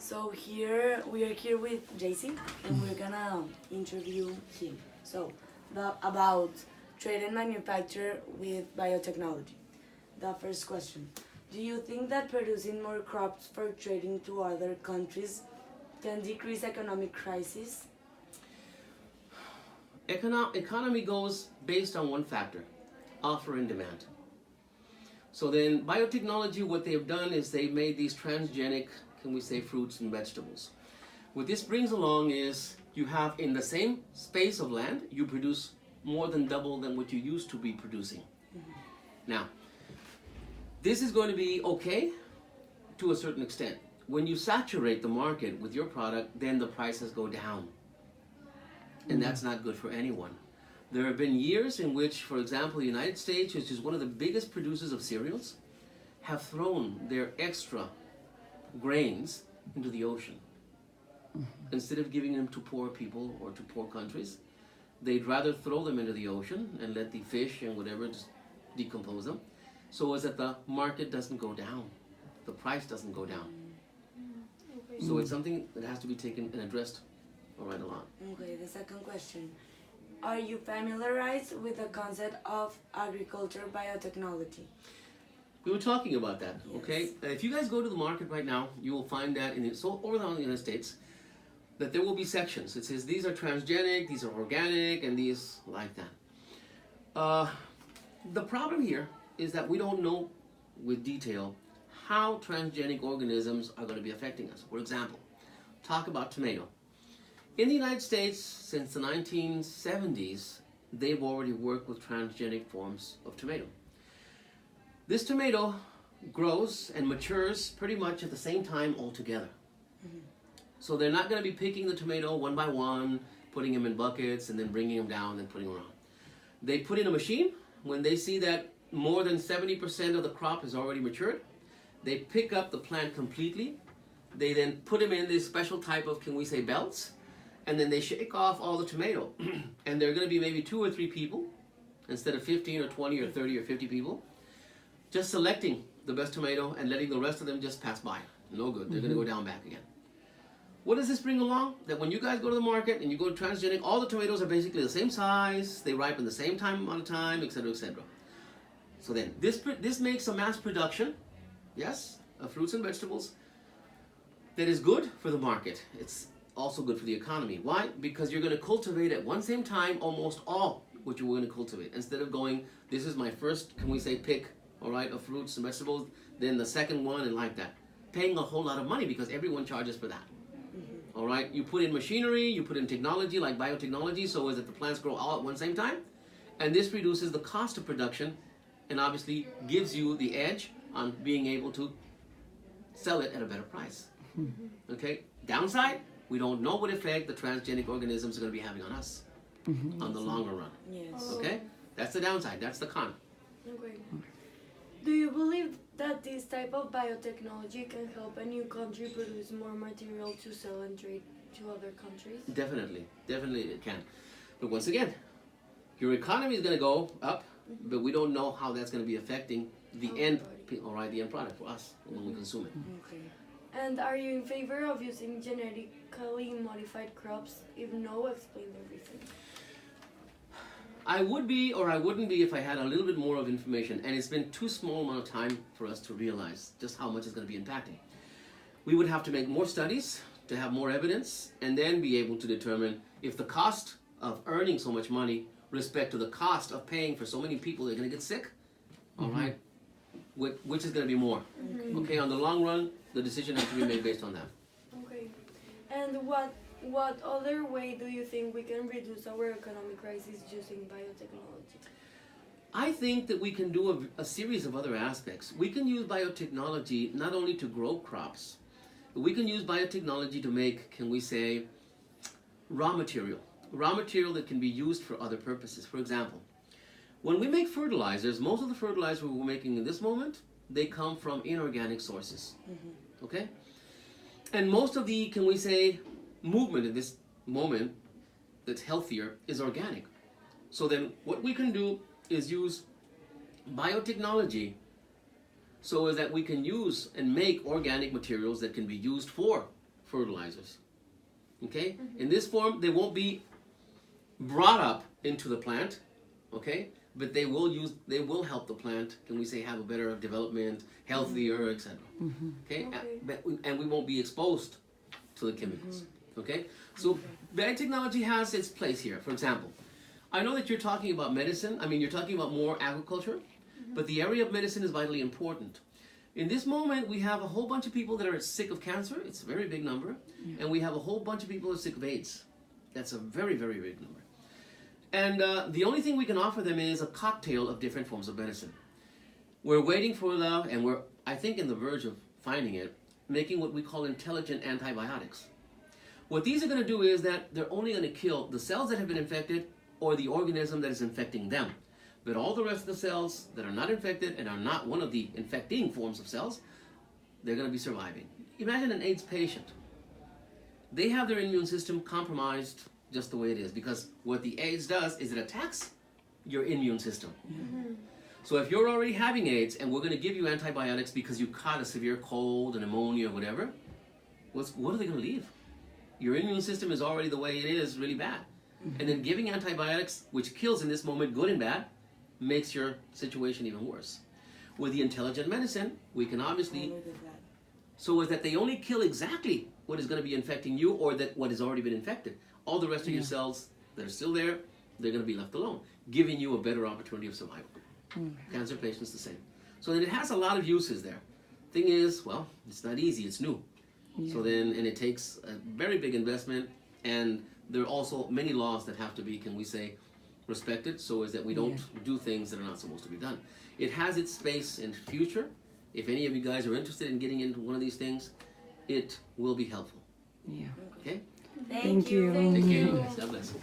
So here we are here with JC, and we're gonna interview him. So about trade and manufacture with biotechnology. The first question: do you think that producing more crops for trading to other countries can decrease economic crisis? Economy goes based on one factor: offer and demand. So then biotechnology, what they've done is they've made these transgenic, can we say, fruits and vegetables. What this brings along is you have, in the same space of land, you produce more than double than what you used to be producing. Now, this is going to be okay to a certain extent. When you saturate the market with your product, then the prices go down. And that's not good for anyone. There have been years in which, for example, the United States, which is one of the biggest producers of cereals, have thrown their extra grains into the ocean. Instead of giving them to poor people or to poor countries, they'd rather throw them into the ocean and let the fish and whatever just decompose them, so as that the market doesn't go down, the price doesn't go down. So it's something that has to be taken and addressed right along. Okay, the second question. Are you familiarized with the concept of agriculture biotechnology? We were talking about that, okay? Yes. If you guys go to the market right now, you will find that over in the United States, that there will be sections. It says these are transgenic, these are organic, and these like that. The problem here is that we don't know with detail how transgenic organisms are going to be affecting us. For example, talk about tomato. In the United States, since the 1970s, they've already worked with transgenic forms of tomato. This tomato grows and matures pretty much at the same time altogether. So they're not going to be picking the tomato one by one, putting them in buckets, and then bringing them down and putting them around. They put in a machine. When they see that more than 70% of the crop is already matured, they pick up the plant completely. They then put them in this special type of, can we say, belts, and then they shake off all the tomato. And there are going to be maybe 2 or 3 people, instead of 15 or 20 or 30 or 50 people, just selecting the best tomato and letting the rest of them just pass by. No good. They're going to go down back again. What does this bring along? That when you guys go to the market and you go to transgenic, all the tomatoes are basically the same size, they ripen the same amount of time, etc., etc. So then, this makes a mass production, yes, of fruits and vegetables that is good for the market. It's also good for the economy. Why? Because you're going to cultivate at one same time almost all what you're going to cultivate. Instead of going, this is my first, can we say, pick, all right, of fruits and vegetables, then the second one, and like that. Paying a whole lot of money because everyone charges for that. All right, you put in machinery, you put in technology like biotechnology, so as that the plants grow all at one same time, and this reduces the cost of production, and obviously gives you the edge on being able to sell it at a better price. Okay, downside, we don't know what effect the transgenic organisms are going to be having on us on the longer run. Yes. Okay, that's the downside, that's the con. Okay. Do you believe that this type of biotechnology can help a new country produce more material to sell and trade to other countries? Definitely it can. But once again, your economy is going to go up, but we don't know how that's going to be affecting the end, all right, the end product for us when we consume it. Okay. And are you in favor of using genetically modified crops? If no, explain the reason. I would be or I wouldn't be if I had a little bit more of information, and it's been too small amount of time for us to realize just how much it's going to be impacting. We would have to make more studies to have more evidence, and then be able to determine if the cost of earning so much money respect to the cost of paying for so many people that are going to get sick, all right, which is going to be more. Okay, on the long run, the decision has to be made based on that. Okay. And what other way do you think we can reduce our economic crisis using biotechnology? I think that we can do a series of other aspects. We can use biotechnology not only to grow crops, but we can use biotechnology to make, can we say, raw material that can be used for other purposes. For example, when we make fertilizers, most of the fertilizers we're making in this moment, they come from inorganic sources. Okay? And most of the, can we say, movement in this moment that's healthier is organic. So then what we can do is use biotechnology so as that we can use and make organic materials that can be used for fertilizers. Okay? In this form, they won't be brought up into the plant, okay? But they will help the plant, can we say, have a better development, healthier, etc. Okay? And we won't be exposed to the chemicals. Okay? So biotechnology has its place here. For example, I know that you're talking about medicine. I mean, you're talking about more agriculture, but the area of medicine is vitally important. In this moment, we have a whole bunch of people that are sick of cancer. It's a very big number. And we have a whole bunch of people that are sick of AIDS. That's a very, very big number. And the only thing we can offer them is a cocktail of different forms of medicine. We're waiting for and we're, I think, in the verge of finding it, making what we call intelligent antibiotics. What these are going to do is that they're only going to kill the cells that have been infected or the organism that is infecting them. But all the rest of the cells that are not infected and are not one of the infecting forms of cells, they're going to be surviving. Imagine an AIDS patient. They have their immune system compromised just the way it is, because what the AIDS does is it attacks your immune system. So if you're already having AIDS and we're going to give you antibiotics because you caught a severe cold, a pneumonia, or whatever, what are they going to leave? Your immune system is already the way it is, really bad. And then giving antibiotics, which kills in this moment good and bad, makes your situation even worse. With the intelligent medicine, we can obviously, so is that they only kill exactly what is going to be infecting you or that what has already been infected. All the rest of your cells that are still there, they're going to be left alone, giving you a better opportunity of survival. Cancer patients the same. So then it has a lot of uses there. Thing is, well, it's not easy, it's new. So then, and it takes a very big investment, and there are also many laws that have to be, can we say, respected, so as that we don't do things that are not supposed to be done. It has its space in the future. If any of you guys are interested in getting into one of these things, it will be helpful. Okay? Thank you. Take care, you guys. God bless.